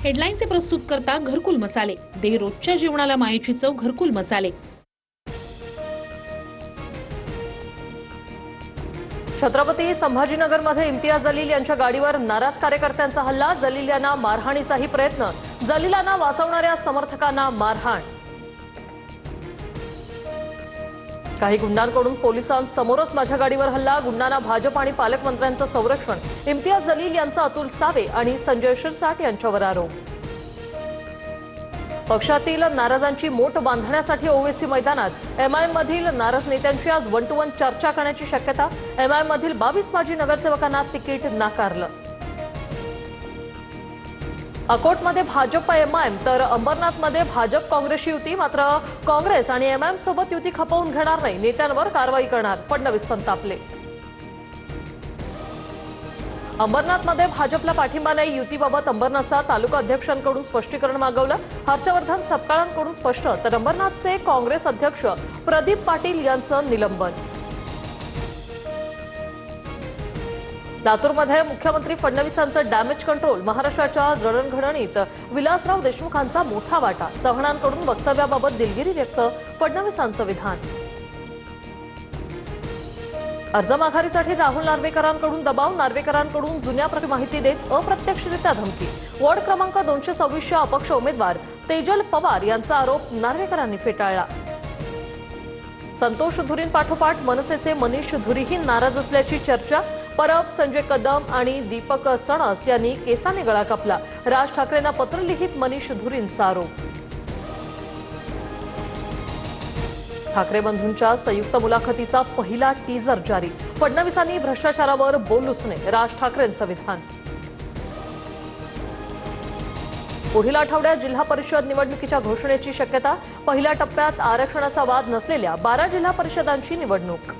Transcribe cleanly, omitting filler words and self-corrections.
हेडलाईनचे प्रस्तुत करता घरकुल मसाले, दे रोजच्या जेवणाला मायेची चव घरकुल मसाले। छत्रपती संभाजीनगरमध्ये इम्तियाज जलील यांच्या गाडीवर नाराज कार्यकर्त्यांचा हल्ला। जलील यांना मारहाणीचाही प्रयत्न, जलीलांना वाचवणाऱ्या समर्थकांना मारहाण। काही गुंडांकडून पोलिसांसमोरच माझ्या गाडीवर हल्ला, गुंडांना भाजप आणि पालकमंत्र्यांचं संरक्षण। इम्तियाज जलील यांचा अतुल सावे आणि संजय शिरसाट यांच्यावर आरोप। पक्षातील नाराजांची मोट बांधण्यासाठी ओवेसी मैदानात एमआयएम मधील नाराज नेत्यांची आज 1 to 1 चर्चा करण्याची शक्यता। एमआयएम मधील 22 माजी नगरसेवकांना तिकीट नाकारलं। अकोटमध्ये भाजप एमआयएम तर अंबरनाथमध्ये भाजप काँग्रेसची युती, मात्र काँग्रेस आणि एमआयएम सोबत युती खपवून घेणार नाही, नेत्यांवर कारवाई करणार, फडणवीस संतापले। अंबरनाथमध्ये भाजपला पाठिंबा नाही, युतीबाबत अंबरनाथचा तालुका अध्यक्षांकडून स्पष्टीकरण मागवलं। हर्षवर्धन सपकाळांकडून स्पष्ट, तर अंबरनाथचे काँग्रेस अध्यक्ष प्रदीप पाटील यांचं निलंबन। लातूरमध्ये मुख्यमंत्री फडणवीसांचं डॅमेज कंट्रोल, महाराष्ट्राच्या जडणघडणीत विलासराव देशमुखांचा मोठा वाटा। चव्हाणांकडून वक्तव्याबाबत दिलगिरी व्यक्त, फडणवीसांचं विधान। अर्ज माघारीसाठी राहुल नार्वेकरांकडून दबाव, नार्वेकरांकडून जुन्या माहिती देत अप्रत्यक्षरित्या धमकी। वॉर्ड क्रमांक 226च्या अपक्ष उमेदवार तेजल पवार यांचा आरोप नार्वेकरांनी फेटाळला। संतोष धुरींपाठोपाठ मनसेचे मनीष धुरीही नाराज असल्याची चर्चा। परब, संजय कदम आणि दीपक सणस यांनी केसाने गळा कापला। राज ठाकरेंना पत्र लिहित मनीष धुरींचा आरोप। ठाकरे बंधूंच्या संयुक्त मुलाखतीचा पहिला टीजर जारी, फडणवीसांनी भ्रष्टाचारावर बोलूच नाही, राज ठाकरेंचं विधान। पुढील आठवड्यात जिल्हा परिषद निवडणुकीच्या घोषणेची शक्यता, पहिल्या टप्प्यात आरक्षणाचा वाद नसलेल्या 12 जिल्हा परिषदांची निवडणूक।